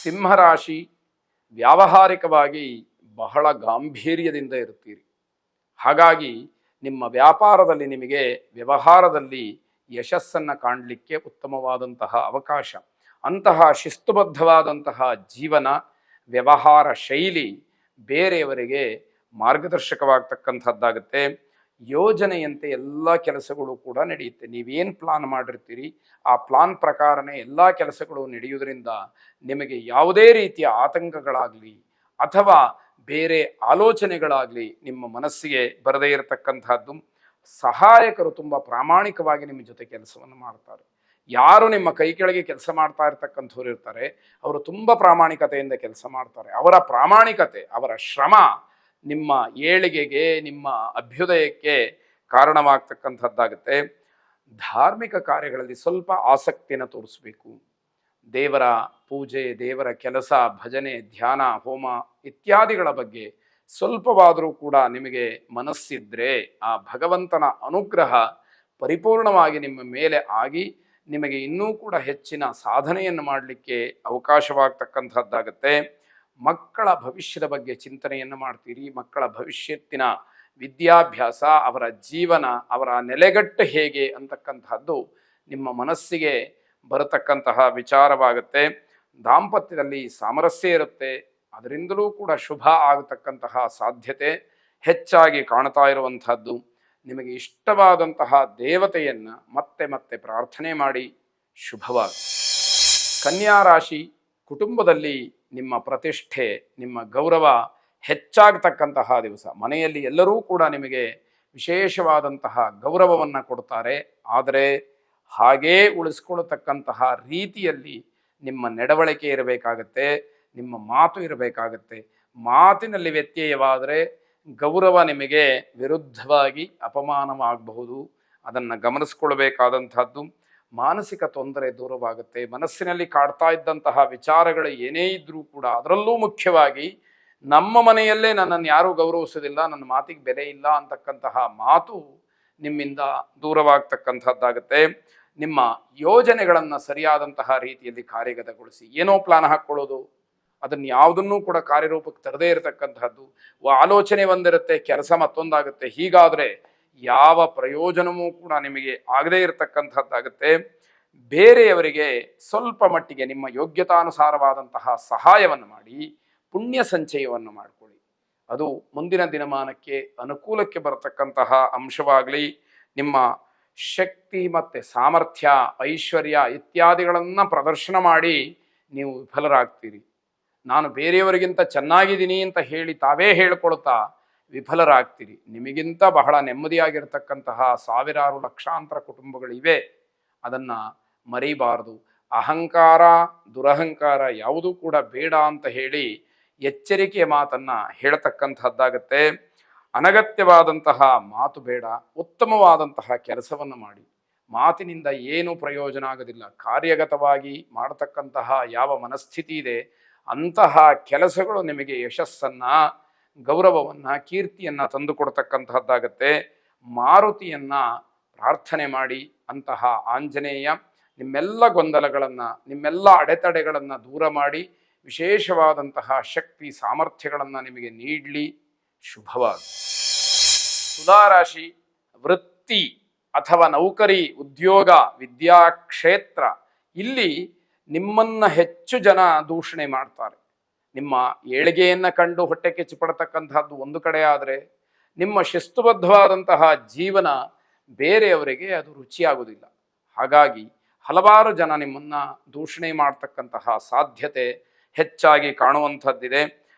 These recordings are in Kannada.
ಸಿಂಹರಾಶಿ ವ್ಯಾವಹಾರಿಕವಾಗಿ ಬಹಳ ಗಾಂಭೀರ್ಯದಿಂದ ಇರುತ್ತೀರಿ. ಹಾಗಾಗಿ ನಿಮ್ಮ ವ್ಯಾಪಾರದಲ್ಲಿ ನಿಮಗೆ ವ್ಯವಹಾರದಲ್ಲಿ ಯಶಸ್ಸನ್ನು ಕಾಣಲಿಕ್ಕೆ ಉತ್ತಮವಾದಂತಹ ಅವಕಾಶ. ಅಂತಹ ಶಿಸ್ತುಬದ್ಧವಾದಂತಹ ಜೀವನ, ವ್ಯವಹಾರ ಶೈಲಿ ಬೇರೆಯವರಿಗೆ ಮಾರ್ಗದರ್ಶಕವಾಗ್ತಕ್ಕಂಥದ್ದಾಗುತ್ತೆ. ಯೋಜನೆಯಂತೆ ಎಲ್ಲ ಕೆಲಸಗಳು ಕೂಡ ನಡೆಯುತ್ತೆ. ನೀವೇನು ಪ್ಲಾನ್ ಮಾಡಿರ್ತೀರಿ ಆ ಪ್ಲಾನ್ ಪ್ರಕಾರನೇ ಎಲ್ಲ ಕೆಲಸಗಳು ನಡೆಯುವುದರಿಂದ ನಿಮಗೆ ಯಾವುದೇ ರೀತಿಯ ಆತಂಕಗಳಾಗಲಿ ಅಥವಾ ಬೇರೆ ಆಲೋಚನೆಗಳಾಗಲಿ ನಿಮ್ಮ ಮನಸ್ಸಿಗೆ ಬರದೇ ಇರತಕ್ಕಂಥದ್ದು. ಸಹಾಯಕರು ತುಂಬ ಪ್ರಾಮಾಣಿಕವಾಗಿ ನಿಮ್ಮ ಜೊತೆ ಕೆಲಸವನ್ನು ಮಾಡ್ತಾರೆ. ಯಾರು ನಿಮ್ಮ ಕೈ ಕೆಳಗೆ ಕೆಲಸ ಮಾಡ್ತಾ ಇರ್ತಕ್ಕಂಥವ್ರು ಇರ್ತಾರೆ ಅವರು ತುಂಬ ಪ್ರಾಮಾಣಿಕತೆಯಿಂದ ಕೆಲಸ ಮಾಡ್ತಾರೆ. ಅವರ ಪ್ರಾಮಾಣಿಕತೆ, ಅವರ ಶ್ರಮ ನಿಮ್ಮ ಏಳಿಗೆಗೆ, ನಿಮ್ಮ ಅಭ್ಯುದಯಕ್ಕೆ ಕಾರಣವಾಗ್ತಕ್ಕಂಥದ್ದಾಗುತ್ತೆ. ಧಾರ್ಮಿಕ ಕಾರ್ಯಗಳಲ್ಲಿ ಸ್ವಲ್ಪ ಆಸಕ್ತಿಯನ್ನು ತೋರಿಸಬೇಕು. ದೇವರ ಪೂಜೆ, ದೇವರ ಕೆಲಸ, ಭಜನೆ, ಧ್ಯಾನ, ಹೋಮ ಇತ್ಯಾದಿಗಳ ಬಗ್ಗೆ ಸ್ವಲ್ಪವಾದರೂ ಕೂಡ ನಿಮಗೆ ಮನಸ್ಸಿದ್ರೆ ಆ ಭಗವಂತನ ಅನುಗ್ರಹ ಪರಿಪೂರ್ಣವಾಗಿ ನಿಮ್ಮ ಮೇಲೆ ಆಗಿ ನಿಮಗೆ ಇನ್ನೂ ಕೂಡ ಹೆಚ್ಚಿನ ಸಾಧನೆಯನ್ನು ಮಾಡಲಿಕ್ಕೆ ಅವಕಾಶವಾಗ್ತಕ್ಕಂಥದ್ದಾಗತ್ತೆ. ಮಕ್ಕಳ ಭವಿಷ್ಯದ ಬಗ್ಗೆ ಚಿಂತನೆಯನ್ನು ಮಾಡ್ತೀರಿ. ಮಕ್ಕಳ ಭವಿಷ್ಯತ್ತಿನ ವಿದ್ಯಾಭ್ಯಾಸ, ಅವರ ಜೀವನ, ಅವರ ನೆಲೆಗಟ್ಟು ಹೇಗೆ ಅಂತಕ್ಕಂಥದ್ದು ನಿಮ್ಮ ಮನಸ್ಸಿಗೆ ಬರತಕ್ಕಂತಹ ವಿಚಾರವಾಗುತ್ತೆ. ದಾಂಪತ್ಯದಲ್ಲಿ ಸಾಮರಸ್ಯ ಇರುತ್ತೆ. ಅದರಿಂದಲೂ ಕೂಡ ಶುಭ ಆಗತಕ್ಕಂತಹ ಸಾಧ್ಯತೆ ಹೆಚ್ಚಾಗಿ ಕಾಣ್ತಾ ಇರುವಂಥದ್ದು. ನಿಮಗೆ ಇಷ್ಟವಾದಂತಹ ದೇವತೆಯನ್ನು ಮತ್ತೆ ಮತ್ತೆ ಪ್ರಾರ್ಥನೆ ಮಾಡಿ. ಶುಭವಾಗಿ. ಕನ್ಯಾ ರಾಶಿ, ಕುಟುಂಬದಲ್ಲಿ ನಿಮ್ಮ ಪ್ರತಿಷ್ಠೆ, ನಿಮ್ಮ ಗೌರವ ಹೆಚ್ಚಾಗತಕ್ಕಂತಹ ದಿವಸ. ಮನೆಯಲ್ಲಿ ಎಲ್ಲರೂ ಕೂಡ ನಿಮಗೆ ವಿಶೇಷವಾದಂತಹ ಗೌರವವನ್ನು ಕೊಡ್ತಾರೆ. ಆದರೆ ಹಾಗೇ ಉಳಿಸ್ಕೊಳ್ತಕ್ಕಂತಹ ರೀತಿಯಲ್ಲಿ ನಿಮ್ಮ ನಡವಳಿಕೆ ಇರಬೇಕಾಗತ್ತೆ, ನಿಮ್ಮ ಮಾತು ಇರಬೇಕಾಗತ್ತೆ. ಮಾತಿನಲ್ಲಿ ವ್ಯತ್ಯಯವಾದರೆ ಗೌರವ ನಿಮಗೆ ವಿರುದ್ಧವಾಗಿ ಅಪಮಾನವಾಗಬಹುದು. ಅದನ್ನು ಗಮನಿಸ್ಕೊಳ್ಬೇಕಾದಂಥದ್ದು. ಮಾನಸಿಕ ತೊಂದರೆ ದೂರವಾಗುತ್ತೆ. ಮನಸ್ಸಿನಲ್ಲಿ ಕಾಡ್ತಾ ಇದ್ದಂತಹ ವಿಚಾರಗಳು ಏನೇ ಇದ್ದರೂ ಕೂಡ, ಅದರಲ್ಲೂ ಮುಖ್ಯವಾಗಿ ನಮ್ಮ ಮನೆಯಲ್ಲೇ ನನ್ನನ್ನು ಯಾರೂ ಗೌರವಿಸೋದಿಲ್ಲ, ನನ್ನ ಮಾತಿಗೆ ಬೆಲೆ ಇಲ್ಲ ಅಂತಕ್ಕಂತಹ ಮಾತು ನಿಮ್ಮಿಂದ ದೂರವಾಗ್ತಕ್ಕಂಥದ್ದಾಗುತ್ತೆ. ನಿಮ್ಮ ಯೋಜನೆಗಳನ್ನು ಸರಿಯಾದಂತಹ ರೀತಿಯಲ್ಲಿ ಕಾರ್ಯಗತಗೊಳಿಸಿ. ಏನೋ ಪ್ಲಾನ್ ಹಾಕ್ಕೊಳ್ಳೋದು, ಅದನ್ನು ಯಾವುದನ್ನೂ ಕೂಡ ಕಾರ್ಯರೂಪಕ್ಕೆ ತರದೇ ಇರತಕ್ಕಂಥದ್ದು. ಆಲೋಚನೆ ಒಂದಿರುತ್ತೆ, ಕೆಲಸ ಮತ್ತೊಂದಾಗುತ್ತೆ. ಹೀಗಾದರೆ ಯಾವ ಪ್ರಯೋಜನವೂ ಕೂಡ ನಿಮಗೆ ಆಗದೇ ಇರತಕ್ಕಂಥದ್ದಾಗುತ್ತೆ. ಬೇರೆಯವರಿಗೆ ಸ್ವಲ್ಪ ಮಟ್ಟಿಗೆ ನಿಮ್ಮ ಯೋಗ್ಯತಾನುಸಾರವಾದಂತಹ ಸಹಾಯವನ್ನು ಮಾಡಿ ಪುಣ್ಯ ಸಂಚಯವನ್ನು ಮಾಡಿಕೊಳ್ಳಿ. ಅದು ಮುಂದಿನ ದಿನಮಾನಕ್ಕೆ ಅನುಕೂಲಕ್ಕೆ ಬರತಕ್ಕಂತಹ ಅಂಶವಾಗಲಿ. ನಿಮ್ಮ ಶಕ್ತಿ ಮತ್ತು ಸಾಮರ್ಥ್ಯ, ಐಶ್ವರ್ಯ ಇತ್ಯಾದಿಗಳನ್ನು ಪ್ರದರ್ಶನ ಮಾಡಿ ನೀವು ವಿಫಲರಾಗ್ತೀರಿ. ನಾನು ಬೇರೆಯವರಿಗಿಂತ ಚೆನ್ನಾಗಿದ್ದೀನಿ ಅಂತ ಹೇಳಿ ತಾವೇ ಹೇಳಿಕೊಳ್ತಾ ವಿಫಲರಾಗ್ತೀರಿ. ನಿಮಗಿಂತ ಬಹಳ ನೆಮ್ಮದಿಯಾಗಿರ್ತಕ್ಕಂತಹ ಸಾವಿರಾರು ಲಕ್ಷಾಂತರ ಕುಟುಂಬಗಳಿವೆ. ಅದನ್ನು ಮರೀಬಾರದು. ಅಹಂಕಾರ, ದುರಹಂಕಾರ ಯಾವುದೂ ಕೂಡ ಬೇಡ ಅಂತ ಹೇಳಿ ಎಚ್ಚರಿಕೆಯ ಮಾತನ್ನು ಹೇಳ್ತಕ್ಕಂಥದ್ದಾಗತ್ತೆ. ಅನಗತ್ಯವಾದಂತಹ ಮಾತು ಬೇಡ, ಉತ್ತಮವಾದಂತಹ ಕೆಲಸವನ್ನು ಮಾಡಿ. ಮಾತಿನಿಂದ ಏನೂ ಪ್ರಯೋಜನ ಆಗೋದಿಲ್ಲ. ಕಾರ್ಯಗತವಾಗಿ ಮಾಡತಕ್ಕಂತಹ ಯಾವ ಮನಸ್ಥಿತಿ ಇದೆ ಅಂತಹ ಕೆಲಸಗಳು ನಿಮಗೆ ಯಶಸ್ಸನ್ನು, ಗೌರವವನ್ನು, ಕೀರ್ತಿಯನ್ನು ತಂದುಕೊಡ್ತಕ್ಕಂಥದ್ದಾಗತ್ತೆ. ಮಾರುತಿಯನ್ನು ಪ್ರಾರ್ಥನೆ ಮಾಡಿ. ಅಂತಹ ಆಂಜನೇಯ ನಿಮ್ಮೆಲ್ಲ ಗೊಂದಲಗಳನ್ನು, ನಿಮ್ಮೆಲ್ಲ ಅಡೆತಡೆಗಳನ್ನು ದೂರ ಮಾಡಿ ವಿಶೇಷವಾದಂತಹ ಶಕ್ತಿ ಸಾಮರ್ಥ್ಯಗಳನ್ನು ನಿಮಗೆ ನೀಡಲಿ. ಶುಭವಾಗಿ. ತುಲಾರಾಶಿ, ವೃತ್ತಿ ಅಥವಾ ನೌಕರಿ, ಉದ್ಯೋಗ, ವಿದ್ಯಾಕ್ಷೇತ್ರ ಇಲ್ಲಿ ನಿಮ್ಮನ್ನು ಹೆಚ್ಚು ಜನ ದೂಷಣೆ ಮಾಡ್ತಾರೆ. ನಿಮ್ಮ ಏಳಿಗೆಯನ್ನು ಕಂಡು ಹೊಟ್ಟೆ ಕಿಚ್ಚು ಪಡ್ತಕ್ಕಂಥದ್ದು ಒಂದು ಕಡೆ ಆದರೆ, ನಿಮ್ಮ ಶಿಸ್ತುಬದ್ಧವಾದಂತಹ ಜೀವನ ಬೇರೆಯವರಿಗೆ ಅದು ರುಚಿಯಾಗುವುದಿಲ್ಲ. ಹಾಗಾಗಿ ಹಲವಾರು ಜನ ನಿಮ್ಮನ್ನು ದೂಷಣೆ ಮಾಡ್ತಕ್ಕಂತಹ ಸಾಧ್ಯತೆ ಹೆಚ್ಚಾಗಿ ಕಾಣುವಂಥದ್ದಿದೆ.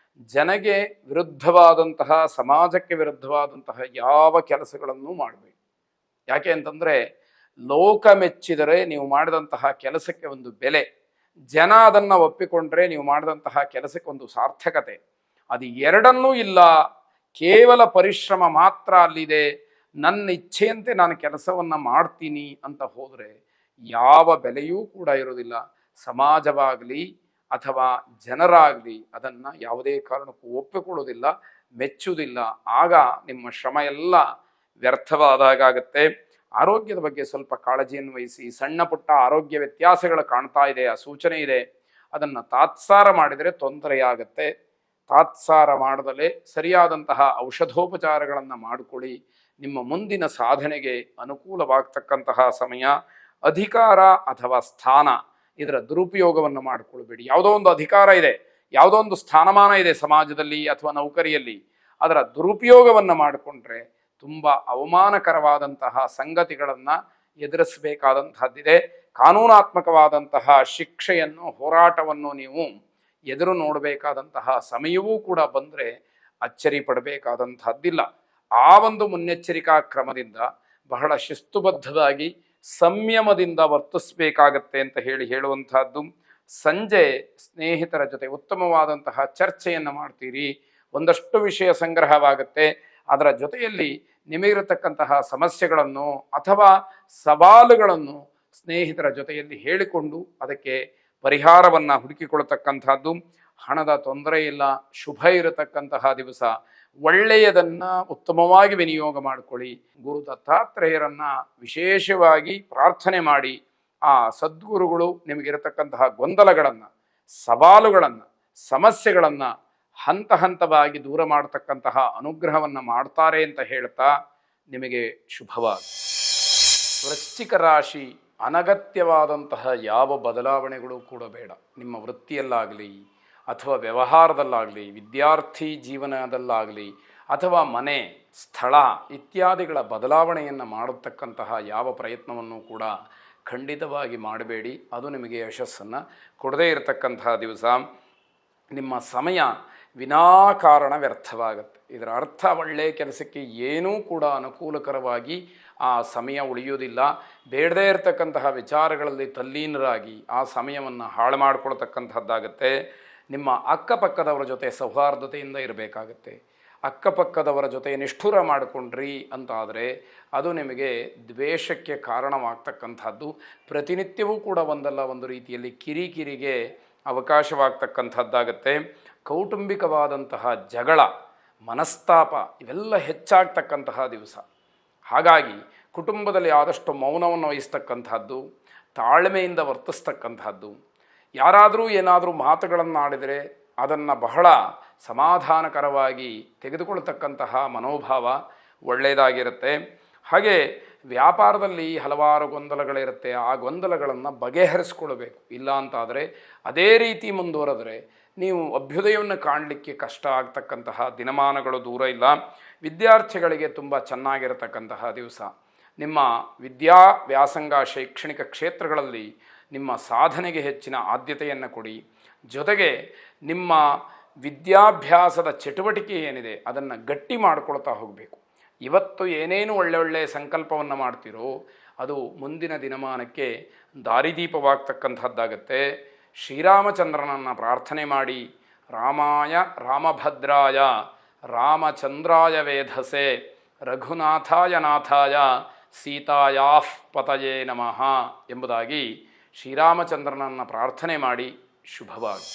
ಜನಗೆ ವಿರುದ್ಧವಾದಂತಹ, ಸಮಾಜಕ್ಕೆ ವಿರುದ್ಧವಾದಂತಹ ಯಾವ ಕೆಲಸಗಳನ್ನು ಮಾಡಬೇಕು. ಯಾಕೆ ಅಂತಂದರೆ ಲೋಕ ಮೆಚ್ಚಿದರೆ ನೀವು ಮಾಡಿದಂತಹ ಕೆಲಸಕ್ಕೆ ಒಂದು ಬೆಲೆ, ಜನ ಅದನ್ನು ಒಪ್ಪಿಕೊಂಡ್ರೆ ನೀವು ಮಾಡಿದಂತಹ ಕೆಲಸಕ್ಕೆ ಒಂದು ಸಾರ್ಥಕತೆ. ಅದು ಎರಡನ್ನೂ ಇಲ್ಲ, ಕೇವಲ ಪರಿಶ್ರಮ ಮಾತ್ರ ಅಲ್ಲಿದೆ, ನನ್ನ ಇಚ್ಛೆಯಂತೆ ನಾನು ಕೆಲಸವನ್ನು ಮಾಡ್ತೀನಿ ಅಂತ ಹೋದರೆ ಯಾವ ಬೆಲೆಯೂ ಕೂಡ ಇರೋದಿಲ್ಲ. ಸಮಾಜವಾಗಲಿ ಅಥವಾ ಜನರಾಗಲಿ ಅದನ್ನು ಯಾವುದೇ ಕಾರಣಕ್ಕೂ ಒಪ್ಪಿಕೊಳ್ಳೋದಿಲ್ಲ, ಮೆಚ್ಚುವುದಿಲ್ಲ. ಆಗ ನಿಮ್ಮ ಶ್ರಮ ಎಲ್ಲ ವ್ಯರ್ಥವಾದಾಗತ್ತೆ. ಆರೋಗ್ಯದ ಬಗ್ಗೆ ಸ್ವಲ್ಪ ಕಾಳಜಿಯನ್ನು ವಹಿಸಿ. ಸಣ್ಣ ಪುಟ್ಟ ಆರೋಗ್ಯ ವ್ಯತ್ಯಾಸಗಳು ಕಾಣ್ತಾ ಇದೆ, ಆ ಸೂಚನೆ ಇದೆ. ಅದನ್ನು ತಾತ್ಸಾರ ಮಾಡಿದರೆ ತೊಂದರೆಯಾಗತ್ತೆ. ತಾತ್ಸಾರ ಮಾಡದಲೇ ಸರಿಯಾದಂತಹ ಔಷಧೋಪಚಾರಗಳನ್ನು ಮಾಡಿಕೊಳ್ಳಿ. ನಿಮ್ಮ ಮುಂದಿನ ಸಾಧನೆಗೆ ಅನುಕೂಲವಾಗ್ತಕ್ಕಂತಹ ಸಮಯ. ಅಧಿಕಾರ ಅಥವಾ ಸ್ಥಾನ ಇದರ ದುರುಪಯೋಗವನ್ನು ಮಾಡಿಕೊಳ್ಬೇಡಿ. ಯಾವುದೋ ಒಂದು ಅಧಿಕಾರ ಇದೆ, ಯಾವುದೋ ಒಂದು ಸ್ಥಾನಮಾನ ಇದೆ ಸಮಾಜದಲ್ಲಿ ಅಥವಾ ನೌಕರಿಯಲ್ಲಿ, ಅದರ ದುರುಪಯೋಗವನ್ನು ಮಾಡಿಕೊಂಡ್ರೆ ತುಂಬ ಅವಮಾನಕರವಾದಂತಹ ಸಂಗತಿಗಳನ್ನು ಎದುರಿಸಬೇಕಾದಂತಹದ್ದಿದೆ. ಕಾನೂನಾತ್ಮಕವಾದಂತಹ ಶಿಕ್ಷೆಯನ್ನು, ಹೋರಾಟವನ್ನು ನೀವು ಎದುರು ನೋಡಬೇಕಾದಂತಹ ಸಮಯವೂ ಕೂಡ ಬಂದರೆ ಅಚ್ಚರಿ ಪಡಬೇಕಾದಂತಹದ್ದಿಲ್ಲ. ಆ ಒಂದು ಮುನ್ನೆಚ್ಚರಿಕಾ ಕ್ರಮದಿಂದ ಬಹಳ ಶಿಸ್ತುಬದ್ಧವಾಗಿ ಸಂಯಮದಿಂದ ವರ್ತಿಸಬೇಕಾಗತ್ತೆ ಅಂತ ಹೇಳುವಂತಹದ್ದು. ಸಂಜೆ ಸ್ನೇಹಿತರ ಜೊತೆ ಉತ್ತಮವಾದಂತಹ ಚರ್ಚೆಯನ್ನು ಮಾಡ್ತೀರಿ, ಒಂದಷ್ಟು ವಿಷಯ ಸಂಗ್ರಹವಾಗುತ್ತೆ. ಅದರ ಜೊತೆಯಲ್ಲಿ ನಿಮಗಿರತಕ್ಕಂತಹ ಸಮಸ್ಯೆಗಳನ್ನು ಅಥವಾ ಸವಾಲುಗಳನ್ನು ಸ್ನೇಹಿತರ ಜೊತೆಯಲ್ಲಿ ಹೇಳಿಕೊಂಡು ಅದಕ್ಕೆ ಪರಿಹಾರವನ್ನು ಹುಡುಕಿಕೊಳ್ಳತಕ್ಕಂಥದ್ದು. ಹಣದ ತೊಂದರೆ ಇಲ್ಲ, ಶುಭ ಇರತಕ್ಕಂತಹ ದಿವಸ. ಒಳ್ಳೆಯದನ್ನು ಉತ್ತಮವಾಗಿ ವಿನಿಯೋಗ ಮಾಡಿಕೊಳ್ಳಿ. ಗುರು ದತ್ತಾತ್ರೇಯರನ್ನು ವಿಶೇಷವಾಗಿ ಪ್ರಾರ್ಥನೆ ಮಾಡಿ ಆ ಸದ್ಗುರುಗಳು ನಿಮಗಿರತಕ್ಕಂತಹ ಗೊಂದಲಗಳನ್ನು, ಸವಾಲುಗಳನ್ನು, ಸಮಸ್ಯೆಗಳನ್ನು ಹಂತ ಹಂತವಾಗಿ ದೂರ ಮಾಡತಕ್ಕಂತಹ ಅನುಗ್ರಹವನ್ನು ಮಾಡ್ತಾರೆ ಅಂತ ಹೇಳ್ತಾ ನಿಮಗೆ ಶುಭವಾದ. ವೃಶ್ಚಿಕ ರಾಶಿ, ಅನಗತ್ಯವಾದಂತಹ ಯಾವ ಬದಲಾವಣೆಗಳು ಕೂಡ ಬೇಡ. ನಿಮ್ಮ ವೃತ್ತಿಯಲ್ಲಾಗಲಿ ಅಥವಾ ವ್ಯವಹಾರದಲ್ಲಾಗಲಿ, ವಿದ್ಯಾರ್ಥಿ ಜೀವನದಲ್ಲಾಗಲಿ ಅಥವಾ ಮನೆ, ಸ್ಥಳ ಇತ್ಯಾದಿಗಳ ಬದಲಾವಣೆಯನ್ನು ಮಾಡತಕ್ಕಂತಹ ಯಾವ ಪ್ರಯತ್ನವನ್ನು ಕೂಡ ಖಂಡಿತವಾಗಿ ಮಾಡಬೇಡಿ. ಅದು ನಿಮಗೆ ಯಶಸ್ಸನ್ನು ಕೊಡದೇ ಇರತಕ್ಕಂತಹ ದಿವಸ. ನಿಮ್ಮ ಸಮಯ ವಿನಾಕಾರಣ ವ್ಯರ್ಥವಾಗುತ್ತೆ. ಇದರ ಅರ್ಥ ಒಳ್ಳೆಯ ಕೆಲಸಕ್ಕೆ ಏನೂ ಕೂಡ ಅನುಕೂಲಕರವಾಗಿ ಆ ಸಮಯ ಉಳಿಯೋದಿಲ್ಲ. ಬೇಡದೇ ಇರತಕ್ಕಂತಹ ವಿಚಾರಗಳಲ್ಲಿ ತಲ್ಲೀನರಾಗಿ ಆ ಸಮಯವನ್ನು ಹಾಳು ಮಾಡಿಕೊಳ್ತಕ್ಕಂಥದ್ದಾಗತ್ತೆ. ನಿಮ್ಮ ಅಕ್ಕಪಕ್ಕದವರ ಜೊತೆ ಸೌಹಾರ್ದತೆಯಿಂದ ಇರಬೇಕಾಗತ್ತೆ. ಅಕ್ಕಪಕ್ಕದವರ ಜೊತೆ ನಿಷ್ಠುರ ಮಾಡಿಕೊಂಡ್ರಿ ಅಂತಾದರೆ ಅದು ನಿಮಗೆ ದ್ವೇಷಕ್ಕೆ ಕಾರಣವಾಗ್ತಕ್ಕಂಥದ್ದು. ಪ್ರತಿನಿತ್ಯವೂ ಕೂಡ ಒಂದಲ್ಲ ಒಂದು ರೀತಿಯಲ್ಲಿ ಕಿರಿಕಿರಿಗೆ ಅವಕಾಶವಾಗ್ತಕ್ಕಂಥದ್ದಾಗತ್ತೆ. ಕೌಟುಂಬಿಕವಾದಂತಹ ಜಗಳ, ಮನಸ್ತಾಪ ಇವೆಲ್ಲ ಹೆಚ್ಚಾಗ್ತಕ್ಕಂತಹ ದಿವಸ. ಹಾಗಾಗಿ ಕುಟುಂಬದಲ್ಲಿ ಆದಷ್ಟು ಮೌನವನ್ನು ವಹಿಸ್ತಕ್ಕಂಥದ್ದು, ತಾಳ್ಮೆಯಿಂದ ವರ್ತಿಸ್ತಕ್ಕಂಥದ್ದು. ಯಾರಾದರೂ ಏನಾದರೂ ಮಾತುಗಳನ್ನು ಆಡಿದರೆ ಅದನ್ನು ಬಹಳ ಸಮಾಧಾನಕರವಾಗಿ ತೆಗೆದುಕೊಳ್ತಕ್ಕಂತಹ ಮನೋಭಾವ ಒಳ್ಳೆಯದಾಗಿರುತ್ತೆ. ಹಾಗೆ ವ್ಯಾಪಾರದಲ್ಲಿ ಹಲವಾರು ಗೊಂದಲಗಳಿರುತ್ತೆ. ಆ ಗೊಂದಲಗಳನ್ನು ಬಗೆಹರಿಸ್ಕೊಳ್ಬೇಕು. ಇಲ್ಲ ಅಂತಾದರೆ ಅದೇ ರೀತಿ ಮುಂದುವರೆದರೆ ನೀವು ಅಭ್ಯುದಯವನ್ನು ಕಾಣಲಿಕ್ಕೆ ಕಷ್ಟ ಆಗ್ತಕ್ಕಂತಹ ದಿನಮಾನಗಳು ದೂರ ಇಲ್ಲ. ವಿದ್ಯಾರ್ಥಿಗಳಿಗೆ ತುಂಬ ಚೆನ್ನಾಗಿರತಕ್ಕಂತಹ ದಿವಸ. ನಿಮ್ಮ ವಿದ್ಯಾ ವ್ಯಾಸಂಗ ಶೈಕ್ಷಣಿಕ ಕ್ಷೇತ್ರಗಳಲ್ಲಿ ನಿಮ್ಮ ಸಾಧನೆಗೆ ಹೆಚ್ಚಿನ ಆದ್ಯತೆಯನ್ನು ಕೊಡಿ. ಜೊತೆಗೆ ನಿಮ್ಮ ವಿದ್ಯಾಭ್ಯಾಸದ ಚಟುವಟಿಕೆ ಏನಿದೆ ಅದನ್ನು ಗಟ್ಟಿ ಮಾಡಿಕೊಳ್ತಾ ಹೋಗಬೇಕು. ಇವತ್ತು ಏನೇನು ಒಳ್ಳೆಯ ಸಂಕಲ್ಪವನ್ನು ಮಾಡ್ತೀರೋ ಅದು ಮುಂದಿನ ದಿನಮಾನಕ್ಕೆ ದಾರಿದೀಪವಾಗ್ತಕ್ಕಂಥದ್ದಾಗತ್ತೆ. ಶ್ರೀರಾಮಚಂದ್ರನನ್ನು ಪ್ರಾರ್ಥನೆ ಮಾಡಿ, ರಾಮಾಯ ರಾಮಭದ್ರಾಯ ರಾಮಚಂದ್ರಾಯ ವೇಧಸೆ ರಘುನಾಥಾಯ ನಾಥಾಯ ಸೀತಾಯಾಃ ಪತಯೇ ನಮಃ ಎಂಬುದಾಗಿ ಶ್ರೀರಾಮಚಂದ್ರನನ್ನು ಪ್ರಾರ್ಥನೆ ಮಾಡಿ ಶುಭವಾಗಿ.